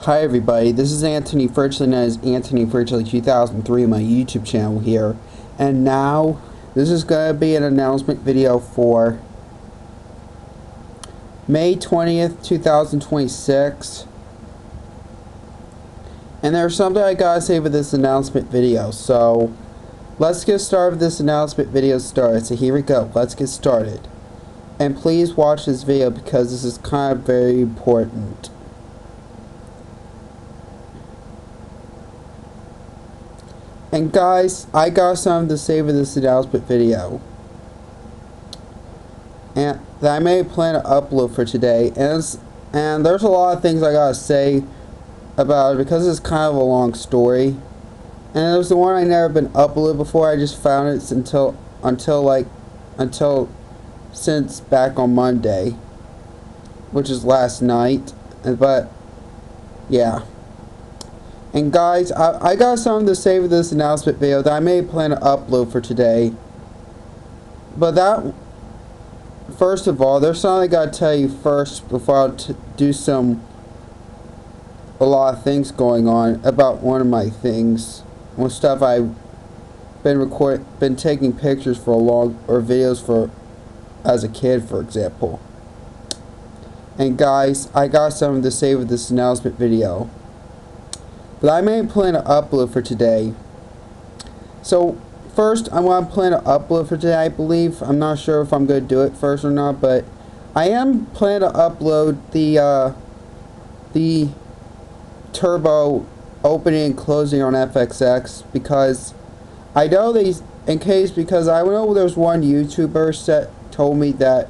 Hi everybody, this is Anthony Fridgley, known as Anthony Fridgley 2003 on my YouTube channel here. And now, this is going to be an announcement video for May 20th, 2026. And there's something I gotta say for this announcement video, so let's get started with this announcement video started. So here we go, let's get started. And please watch this video because this is kind of very important. And guys, I got something to say for this announcement video, and that I made a plan to upload for today. And there's a lot of things I gotta say about it because it's kind of a long story. And it was the one I never been uploaded before. I just found it until since back on Monday, which is last night. But yeah. And guys, I got something to say for this announcement video that I may plan to upload for today. But first of all, there's something I gotta tell you first before I do a lot of things going on about one of my things. One stuff I've been taking pictures for videos for as a kid, for example. And guys, I got something to say with this announcement video. But I may plan to upload for today. So first, I want to plan to upload for today, I believe. I'm not sure if I'm going to do it first or not, but I am planning to upload the turbo opening and closing on FXX because I know because I know there's one YouTuber that told me that,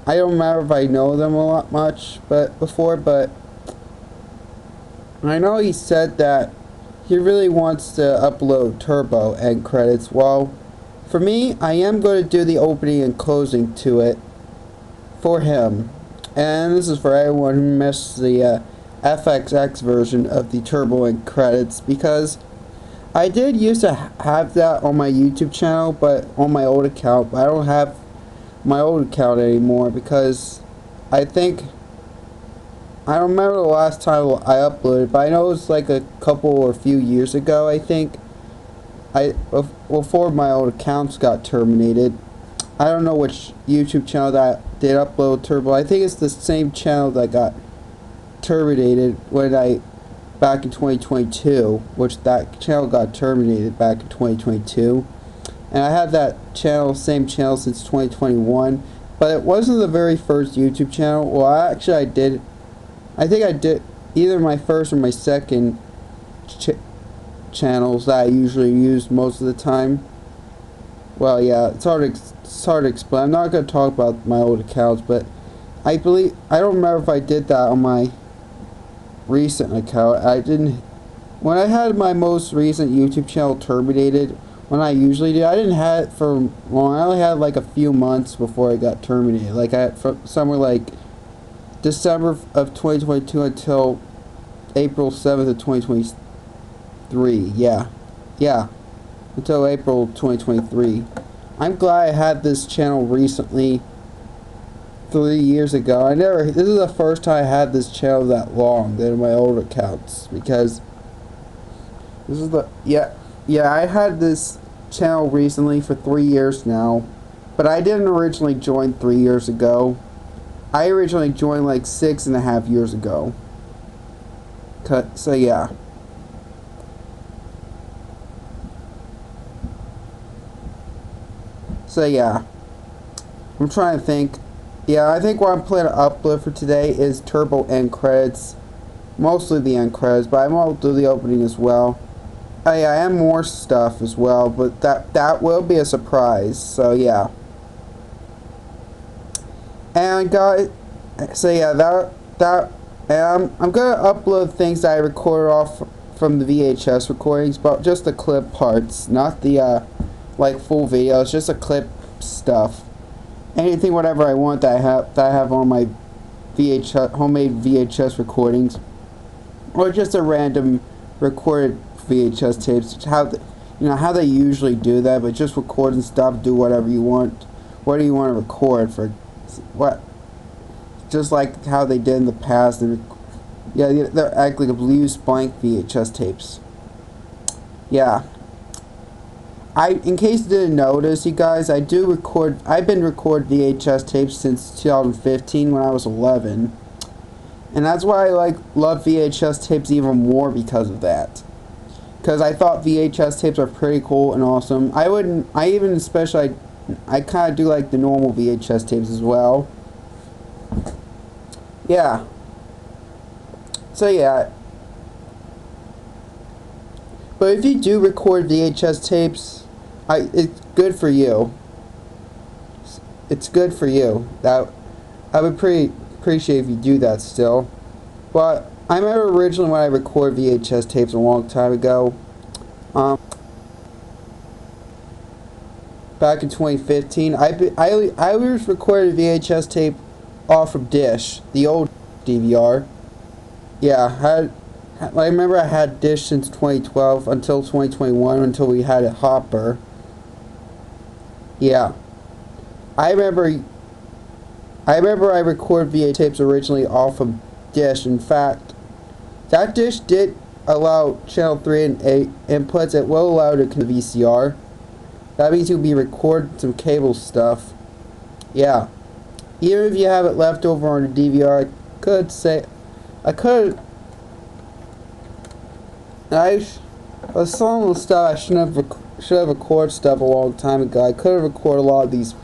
I don't remember if I know them a lot before, but I know he said that he really wants to upload turbo end credits. Well, for me, I am going to do the opening and closing to it for him. And this is for everyone who missed the FXX version of the turbo end credits, because I did used to have that on my YouTube channel, but on my old account. But I don't have my old account anymore because I don't remember the last time I uploaded, but I know it was like a couple or few years ago, I think. Before my old accounts got terminated. I don't know which YouTube channel that did upload turbo. I think it's the same channel that got terminated back in 2022, which that channel got terminated back in 2022. And I had that same channel since 2021, but it wasn't the very first YouTube channel. Well, I think I did either my first or my second channels that I usually use most of the time. Well, yeah, it's hard to explain. I'm not going to talk about my old accounts, but I don't remember if I did that on my recent account. When I had my most recent YouTube channel terminated, when I usually do, I didn't have it for long. I only had like a few months before it got terminated. Like somewhere like December of 2022 until April 7th of 2023. Yeah. Until April 2023. I'm glad I had this channel recently. 3 years ago. This is the first time I had this channel that long than my old accounts, because this is I had this channel recently for 3 years now, but I didn't originally join 3 years ago. I originally joined like 6.5 years ago. So yeah. I'm trying to think. Yeah, I think what I'm planning to upload for today is turbo end credits. Mostly the end credits, but I might do the opening as well. Oh yeah, I have more stuff as well, but that will be a surprise. So yeah. And guys, so yeah, and I'm gonna upload things that I recorded off from the VHS recordings, but just the clip parts, not the like full videos, just the clip stuff. Anything, whatever I want that I have on my homemade VHS recordings, or just a random recorded VHS tapes. How they usually do that, but just recording stuff, do whatever you want. What do you want to record for? What? Just like how they did in the past, Yeah, they're acting like used blank VHS tapes. Yeah. In case you didn't notice, you guys, I've been recording VHS tapes since 2015 when I was 11. And that's why I love VHS tapes even more because of that. Because I thought VHS tapes are pretty cool and awesome. I kind of do like the normal VHS tapes as well. Yeah. So yeah. But if you do record VHS tapes, it's good for you. It's good for you. That I would appreciate if you do that still. But I remember originally when I recorded VHS tapes a long time ago. Back in 2015, I was recorded a VHS tape off of Dish, the old DVR. Yeah, I remember I had Dish since 2012 until 2021 until we had a Hopper. Yeah, I remember I recorded VHS tapes originally off of Dish. In fact, that Dish did allow channel 3 and 8 inputs. It will allow it to VCR. That means you'll be recording some cable stuff. Yeah. Even if you have it left over on a DVR, some of the stuff I should have recorded stuff a long time ago. I could have recorded a lot of these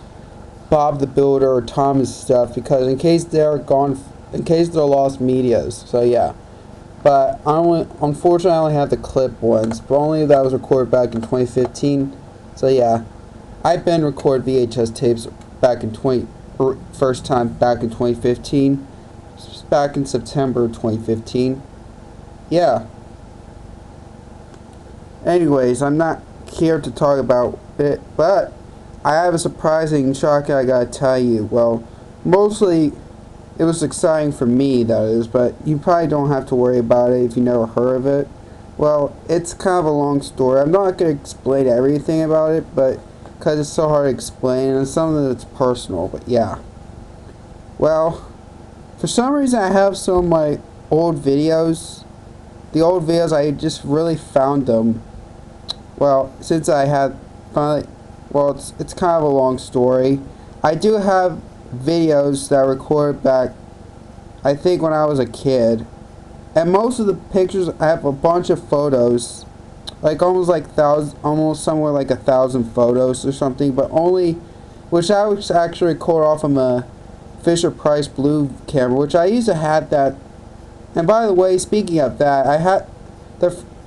Bob the Builder or Thomas stuff because in case they're lost medias. So yeah. But unfortunately, I only have the clip ones. But only that was recorded back in 2015. So yeah, I've been recording VHS tapes first time back in 2015, back in September 2015. Yeah. Anyways, I'm not here to talk about it, but I have a surprising shock I gotta tell you. Well, mostly it was exciting for me, that is, but you probably don't have to worry about it if you never heard of it. Well, it's kind of a long story. I'm not going to explain everything about it, but because it's so hard to explain, and some of it's personal, but yeah. Well, for some reason I have some of my old videos. The old videos, I just really found them. Well, since I had finally, well, it's kind of a long story. I do have videos that I recorded back, I think when I was a kid. And most of the pictures, I have a bunch of photos, like almost somewhere like 1,000 photos or something, but which I was actually recorded off of a Fisher Price Blue camera, which I used to have that. And by the way, speaking of that,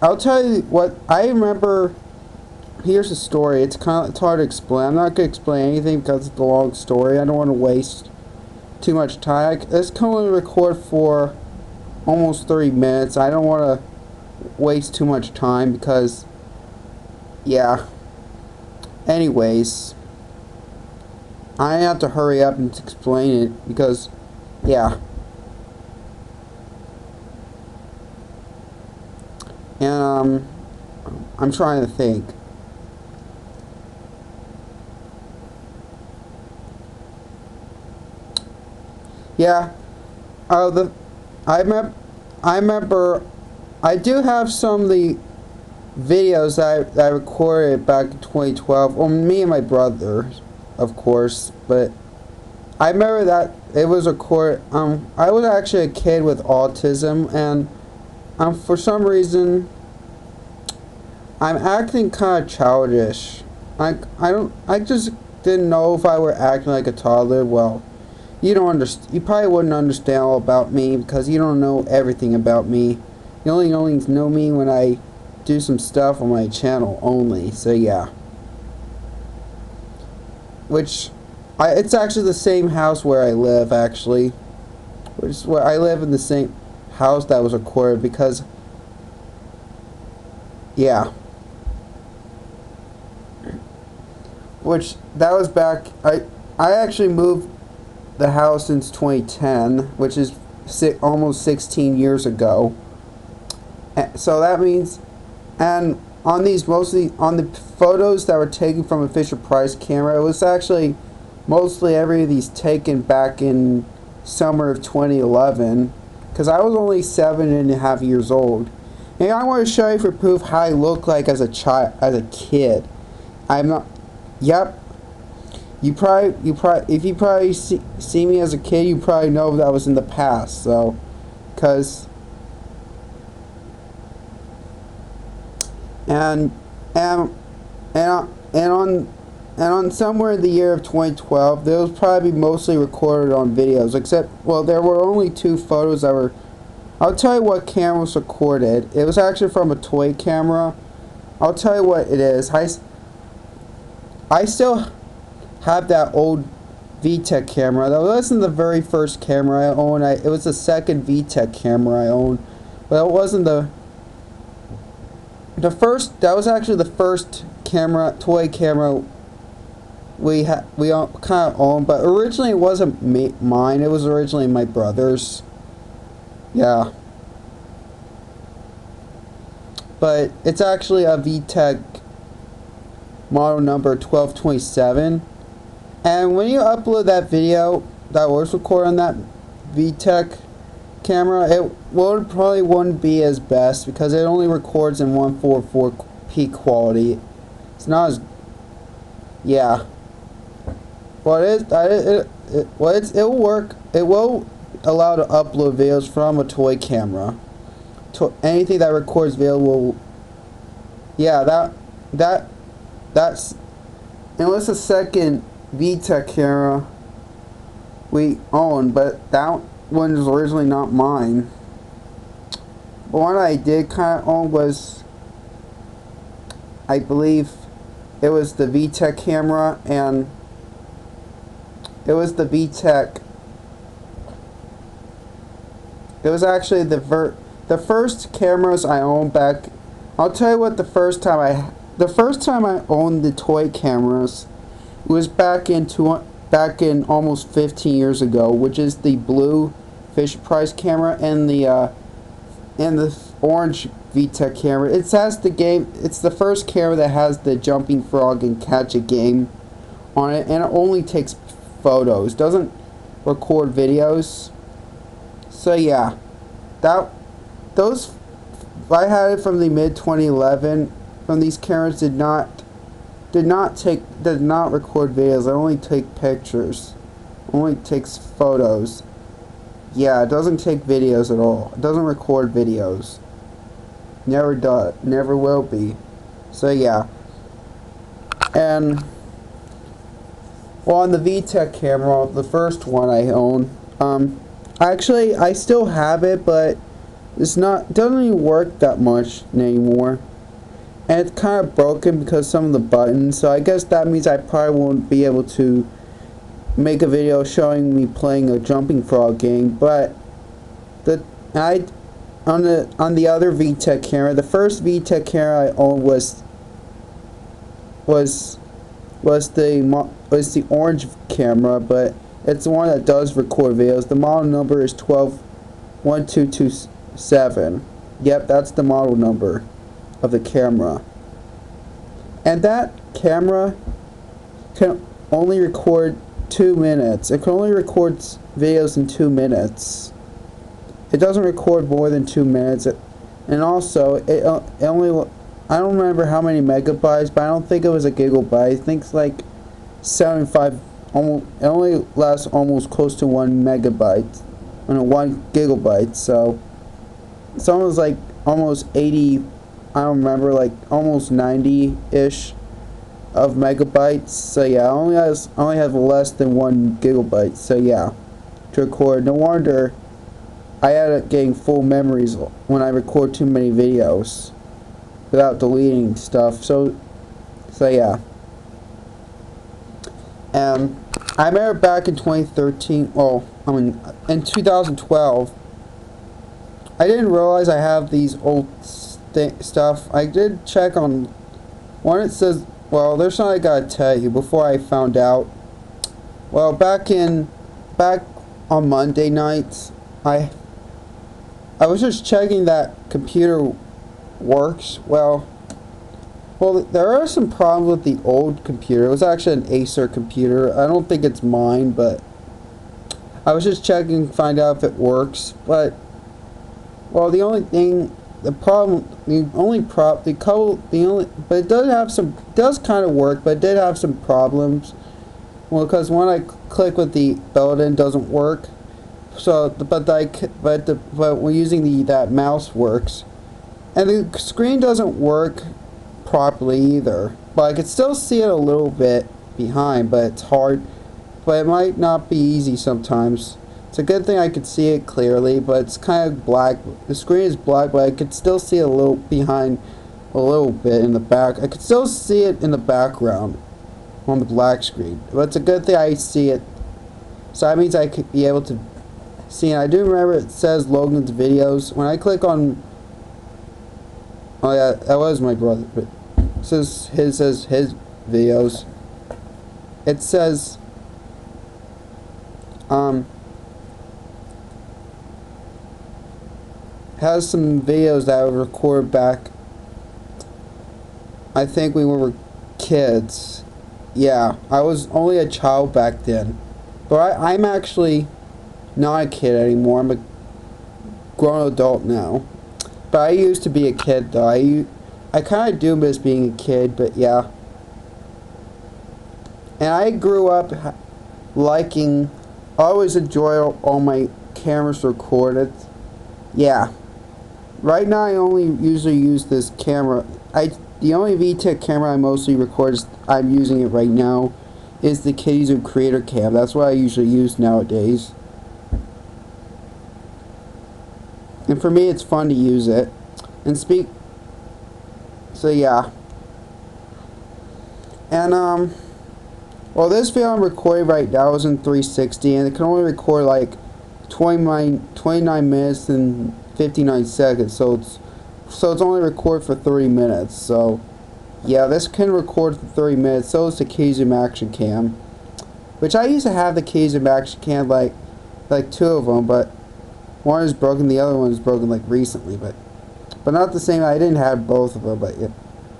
I'll tell you what I remember. Here's the story. It's hard to explain. I'm not gonna explain anything because it's a long story. I don't want to waste too much time. Let's only record for almost 30 minutes. I don't want to waste too much time because, yeah. Anyways, I have to hurry up and explain it because, yeah. And, I'm trying to think. Yeah. I remember I do have some of the videos that I recorded back in 2012. Well, me and my brother, of course, but I remember that it was recorded. I was actually a kid with autism, and for some reason, I'm acting kind of childish. I just didn't know if I were acting like a toddler. Well, you probably wouldn't understand all about me because you don't know everything about me. You only know me when I do some stuff on my channel only. So yeah. It's actually the same house where I live actually. Which is where I live in the same house that was recorded because, yeah. That was back. I actually moved the house since 2010, which is almost 16 years ago. So that means, and on the photos that were taken from a Fisher Price camera, it was actually mostly every of these taken back in summer of 2011. because I was only 7.5 years old. And I want to show you for proof how I look like as a kid. I'm not. Yep. If you probably see me as a kid, you probably know that was in the past. So, cause. And on somewhere in the year of 2012, they was probably mostly recorded on videos. Except, well, there were only 2 photos that were. I'll tell you what camera was recorded. It was actually from a toy camera. I'll tell you what it is. I still have that old VTech camera. That wasn't the very first camera I owned. It was the second VTech camera I owned. But it wasn't the first. That was actually the first toy camera we kind of owned. But originally it wasn't mine. It was originally my brother's. Yeah. But it's actually a VTech model number 1227. And when you upload that video that was recorded on that VTech camera, it probably wouldn't be as best because it only records in 144p quality. It's not as, yeah. But it will work. It will allow to upload videos from a toy camera. Anything that records video will. Yeah, that's. And what's the second VTech camera we own, but that one was originally not mine. But one I did kind of own was, I believe, it was the VTech camera, and it was the VTech. It was actually the first cameras I owned back. I'll tell you what, the first time I owned the toy cameras was back in almost 15 years ago, which is the blue Fisher-Price camera and the orange VTech camera. It's the first camera that has the jumping frog and catch a game on it, and it only takes photos, doesn't record videos. So yeah, I had it from the mid 2011. From these cameras did not record videos. It only take pictures. Only takes photos. Yeah, it doesn't take videos at all. It doesn't record videos. Never does. Never will be. So yeah. And well, on the VTech camera, the first one I own, actually I still have it, but doesn't even work that much anymore. And it's kind of broken because some of the buttons, so I guess that means I probably won't be able to make a video showing me playing a jumping frog game. But on the other VTech camera, the first VTech camera I owned was the orange camera, but it's the one that does record videos. The model number is 121227. Yep, that's the model number of the camera. And that camera can only record 2 minutes. It can only record videos in 2 minutes. It doesn't record more than 2 minutes. And also, it only, I don't remember how many megabytes, but I don't think it was a gigabyte. I think it's like 75, it only lasts almost close to 1 megabyte. 1 gigabyte, so it's almost like almost 80, I don't remember, like almost 90-ish of megabytes. So yeah, I only have less than 1 gigabyte. So yeah, to record. No wonder I end up getting full memories when I record too many videos without deleting stuff. So yeah. I remember back in 2013, in 2012, I didn't realize I have these old stuff. I did check on one. It says, well, there's something I gotta tell you before I found out. Well, back on Monday nights, I was just checking that computer works. Well, there are some problems with the old computer. It was actually an Acer computer. I don't think it's mine, but I was just checking to find out if it works. But Well, the only thing, the problem, the only prop, the couple, the only, but it does have some, does kind of work, but it did have some problems. Well, because when I click with the built-in, doesn't work. So, but we're using that mouse works, and the screen doesn't work properly either. But I could still see it a little bit behind, but it's hard. But it might not be easy sometimes. It's a good thing I could see it clearly, but it's kind of black. The screen is black, but I could still see it a little behind, a little bit in the back. I could still see it in the background on the black screen. But it's a good thing I see it. So that means I could be able to see it. I do remember it says Logan's videos. When I click on, oh yeah, that was my brother, but it says his videos. It says has some videos that I would record back, I think we were kids. Yeah, I was only a child back then. But I'm actually not a kid anymore. I'm a grown adult now. But I used to be a kid though. I kind of do miss being a kid, but yeah. And I grew up liking, I always enjoy all my cameras recorded. Yeah. Right now I only usually use this camera. The only VTech camera I mostly record is, I'm using it right now, is the Kidizoom Creator Cam. That's what I usually use nowadays. And for me it's fun to use it. And so yeah. And well, this video I'm recording right now is in 360 and it can only record like 29 minutes and 59 seconds, so it's only record for 30 minutes. So yeah, this can record for 30 minutes. So is the Kidizoom Action Cam, which I used to have the Kidizoom Action Cam, like two of them, but one is broken, the other one is broken like recently, but not the same. I didn't have both of them, but yeah,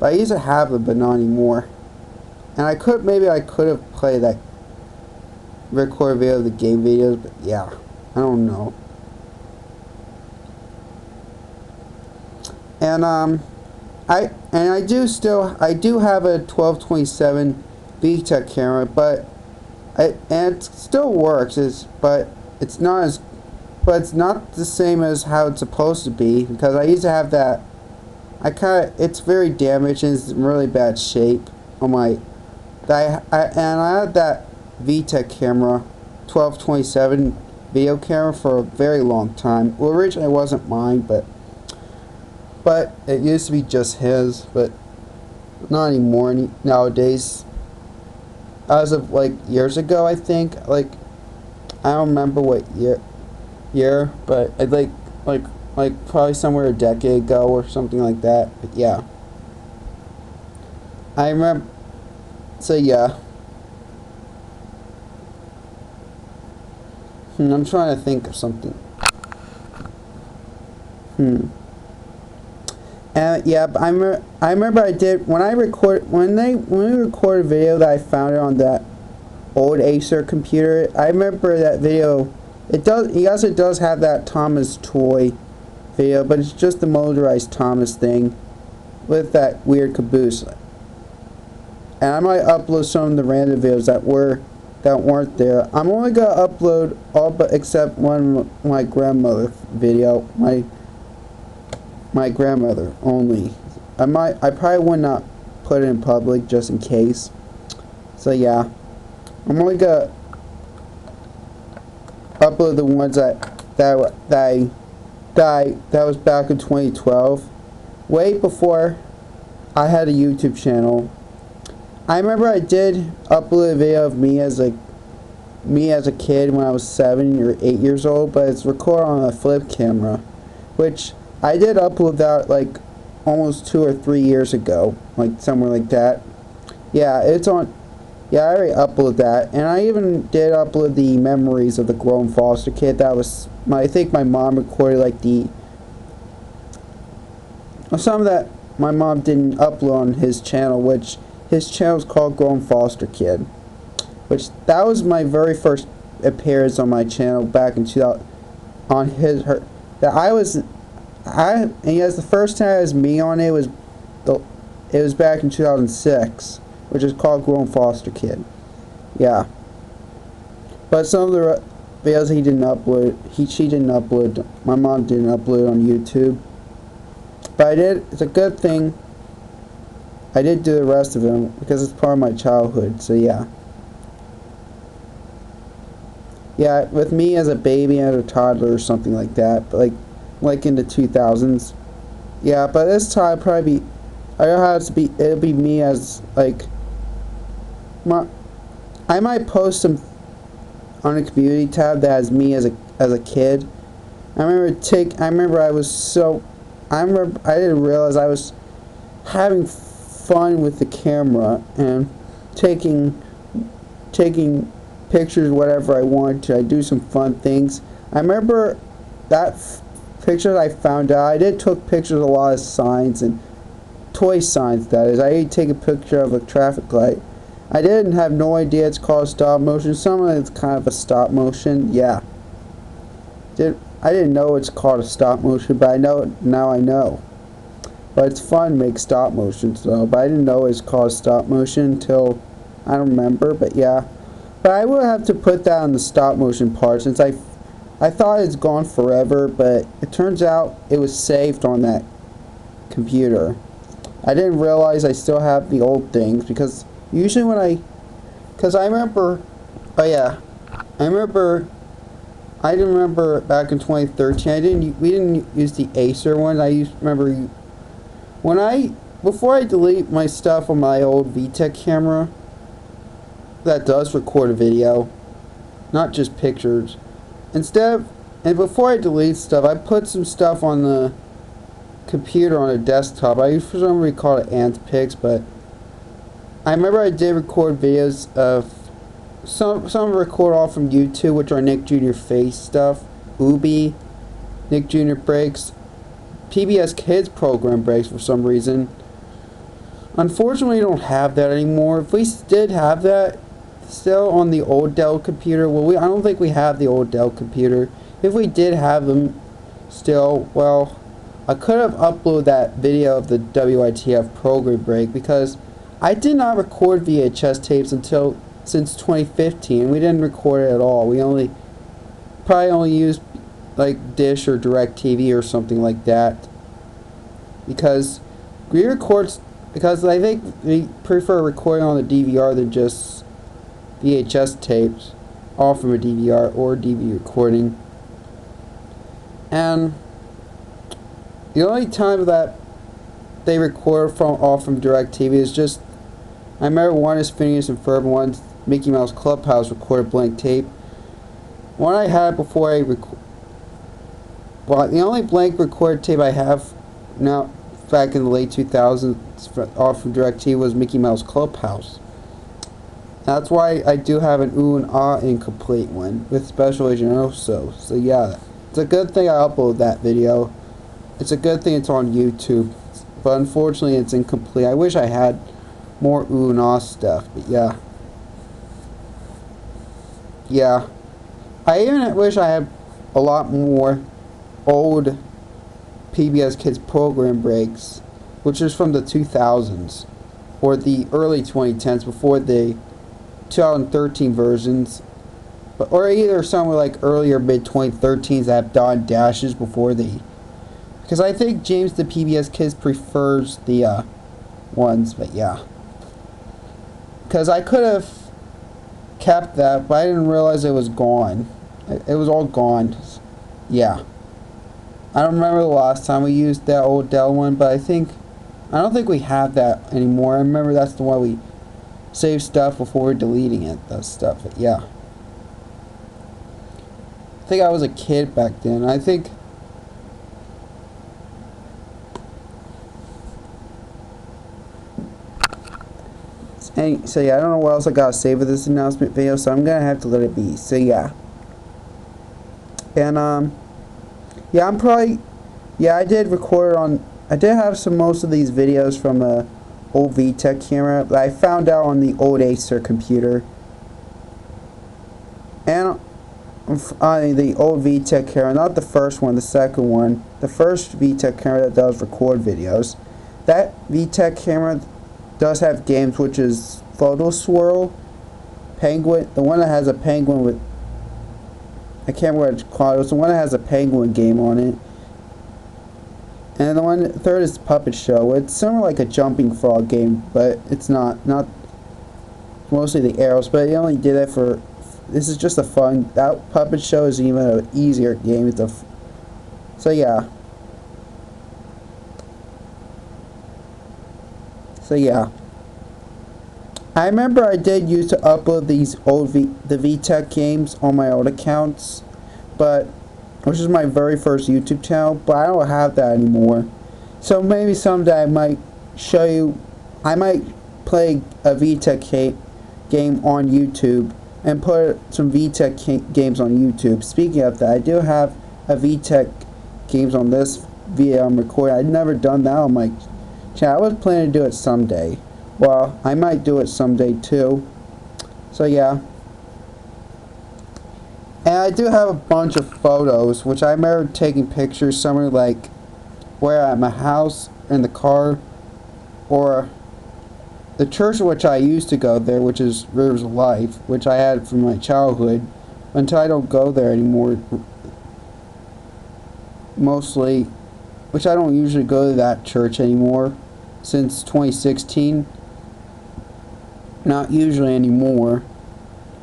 but I used to have them, but not anymore. And maybe I could have played that record video of the game videos, but yeah, I don't know. And I do have a 1227 VTech camera, but it still works. But it's not the same as how it's supposed to be, because I used to have that. It's very damaged and it's in really bad shape on my. And I had that VTech camera, 1227 video camera, for a very long time. Well, originally it wasn't mine, but it used to be just his, but not anymore nowadays. As of like years ago, I think, like, I don't remember what year, but I'd like probably somewhere a decade ago or something like that. But yeah, I remember. So yeah, I'm trying to think of something. And yeah, but I remember I did when we recorded a video that I found it on that old Acer computer. I remember that video. It does have that Thomas toy video, but it's just the motorized Thomas thing with that weird caboose. And I might upload some of the random videos that weren't there. I'm only gonna upload all but except one, my grandmother video. My grandmother only. I probably would not put it in public just in case. So yeah, I'm only gonna upload the ones that was back in 2012, way before I had a YouTube channel. I remember I did upload a video of me as a kid when I was 7 or 8 years old, but it's recorded on a flip camera, which I did upload that like almost 2 or 3 years ago, like somewhere like that. Yeah, it's on. Yeah, I already uploaded that, and I even did upload the memories of the grown foster kid. That was I think my mom recorded like some of that my mom didn't upload on his channel, which his channel is called Grown Foster Kid, which that was my very first appearance on my channel back in 2000. And yes, the first time it was me on it was it was back in 2006, which is called Grown Foster Kid. Yeah. But some of the videos he didn't upload, she didn't upload, my mom didn't upload on YouTube. But I did, it's a good thing I did do the rest of them because it's part of my childhood, so yeah. Yeah, with me as a baby and a toddler or something like that, but like in the 2000s. Yeah, but this time probably be, I don't know how to be, it'll be me as like, I might post some on a community tab that has me as a kid. I remember I didn't realize I was having fun with the camera and taking pictures whatever I wanted to. I do some fun things. I remember that picture I found out. I did took pictures of a lot of signs and toy signs, that is. I did take a picture of a traffic light. I didn't have no idea it's called stop motion. Some of it's kind of a stop motion. Yeah. I didn't know it's called a stop motion, but I know now I know. But it's fun to make stop motions though. But I didn't know it's called stop motion until I don't remember. But yeah. But I will have to put that on the stop motion part since I thought it's gone forever, but it turns out it was saved on that computer. I didn't realize I still have the old things because usually because I remember, oh yeah, I didn't remember back in 2013, we didn't use the Acer one. Remember before I delete my stuff on my old VTech camera that does record a video, not just pictures, and before I delete stuff, I put some stuff on the computer on a desktop. I for some reason call it AntPix, but I remember I did record videos of some record all from YouTube, which are Nick Jr. Face stuff, Ubi, Nick Jr. Breaks, PBS Kids program breaks for some reason. Unfortunately, we don't have that anymore. If we did have that still on the old Dell computer, well, I don't think we have the old Dell computer. If we did have them still, well, I could have uploaded that video of the WITF program break because I did not record VHS tapes since 2015. We didn't record it at all. We probably only used like Dish or DirecTV or something like that because I think we prefer recording on the DVR than just VHS tapes, all from a DVR or DVD recording. And the only time that they record all from DirecTV is just, I remember one is Phineas and Ferb, one's Mickey Mouse Clubhouse recorded blank tape. One I had before well, the only blank recorded tape I have now, back in the late 2000s, all from DirecTV, was Mickey Mouse Clubhouse. That's why I do have an Ooh and Ah incomplete one with Special Agent Oso. So yeah, it's a good thing I uploaded that video. It's a good thing it's on YouTube, but unfortunately it's incomplete. I wish I had more Ooh and Ah stuff, but yeah. Yeah. I even wish I had a lot more old PBS Kids program breaks, which is from the 2000s or the early 2010s before the 2013 versions, or either somewhere like earlier mid 2013s that have dot dashes before because I think James the PBS Kids prefers the ones, but yeah, because I could have kept that, but I didn't realize it was gone. It was all gone. Yeah, I don't remember the last time we used that old Dell one, but I don't think we have that anymore. I remember that's the one we save stuff before we're deleting it, that stuff, but yeah. I think I was a kid back then. So yeah, I don't know what else I gotta say with this announcement video, so I'm gonna have to let it be. So yeah. And yeah, I did record I did have most of these videos from a old VTech camera that I found out on the old Acer computer. And the old VTech camera, not the first one, the second one. The first VTech camera that does record videos. That VTech camera does have games, which is Photo Swirl, Penguin, the one that has a penguin with, I can't remember what it's called, it's the one that has a penguin game on it. And the third is Puppet Show. It's similar like a jumping frog game, but it's not mostly the arrows, but he only did it for, this is just a fun, that Puppet Show is even an easier game. So yeah. I remember I did used to upload these old the VTech games on my old accounts, but which is my very first YouTube channel, but I don't have that anymore. So maybe someday I might show you, I might play a VTech game on YouTube and put some VTech games on YouTube. Speaking of that, I do have a VTech games on this video I'm recording. I've never done that on my channel. I was planning to do it someday. Well, I might do it someday too. So yeah. And I do have a bunch of photos, which I remember taking pictures somewhere like where at my house, in the car, or the church in which I used to go there, which is Rivers of Life, which I had from my childhood, until I don't go there anymore, mostly, which I don't usually go to that church anymore, since 2016, not usually anymore.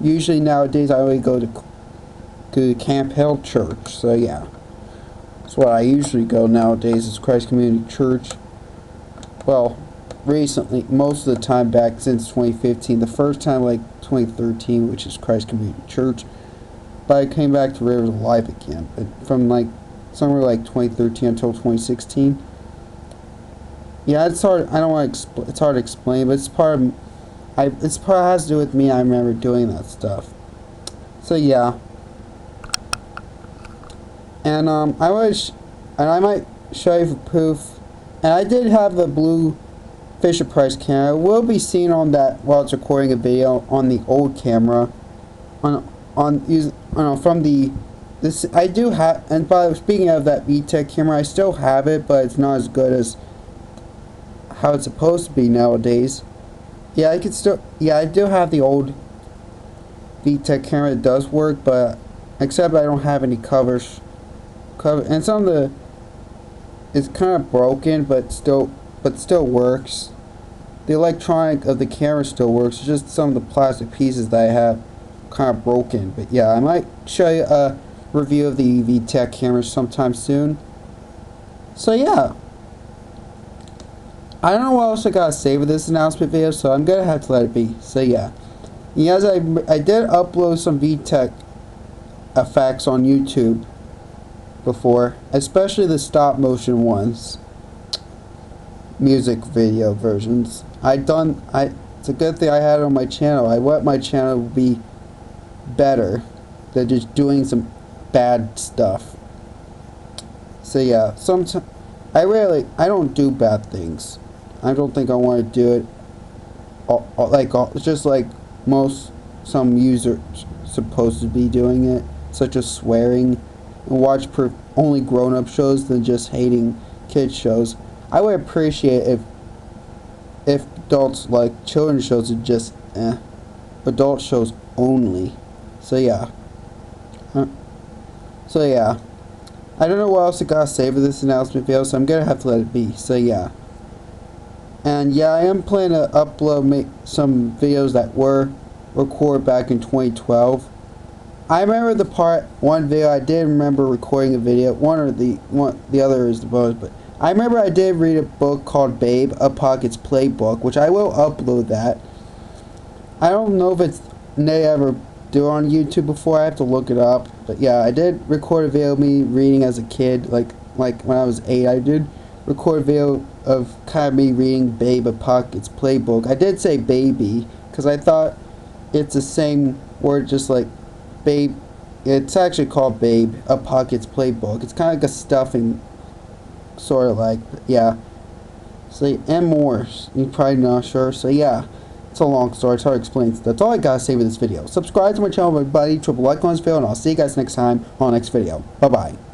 Usually nowadays I only go to Camp Hill Church, so yeah. That's what I usually go nowadays, is Christ Community Church. Well, recently, most of the time back since 2015. The first time like 2013, which is Christ Community Church. But I came back to Rivers of Life again. But from like somewhere like 2013 until 2016. Yeah, it's hard. I don't want to. It's hard to explain, but it's part of. It's part has to do with me. I remember doing that stuff. So yeah. And I might show you for proof. And I did have the blue Fisher-Price camera. It will be seen on that while it's recording a video on the old camera. From the this I do have. And by speaking of that VTech camera, I still have it, but it's not as good as how it's supposed to be nowadays. Yeah, I do have the old VTech camera. It does work, but except I don't have any covers. And some of the, it's kind of broken, but still works. The electronic of the camera still works. It's just some of the plastic pieces that I have kind of broken. But yeah, I might show you a review of the VTech camera sometime soon. So yeah. I don't know what else I gotta say with this announcement video, so I'm gonna have to let it be. So yeah. Yes, I did upload some VTech effects on YouTube before, especially the stop motion ones, music video versions. It's a good thing I had it on my channel. I want my channel to be better than just doing some bad stuff. So yeah, sometimes I don't do bad things. I don't think I want to do it just like some users supposed to be doing it, such as swearing and watch only grown-up shows than just hating kids shows. I would appreciate if adults like children's shows are just adult shows only. So yeah. I don't know what else I gotta say for this announcement video, so I'm gonna have to let it be. So yeah. And yeah, I am planning to make some videos that were recorded back in 2012. I remember one video I did remember recording a video. The other is the bonus, but I remember I did read a book called Babe, a Pocket's Playbook, which I will upload that. I don't know if it's ever do it on YouTube before. I have to look it up. But yeah, I did record a video of me reading as a kid, like when I was 8. I did record a video of kind of me reading Babe, a Pocket's Playbook. I did say baby because I thought it's the same word, just like Babe. It's actually called Babe, a Pocket's Playbook. It's kind of like a stuffing, sort of like, yeah. So, and more. You're probably not sure. So yeah. It's a long story. It's hard to explain. That's all I gotta say with this video. Subscribe to my channel, everybody. Triple like on this video, and I'll see you guys next time on the next video. Bye bye.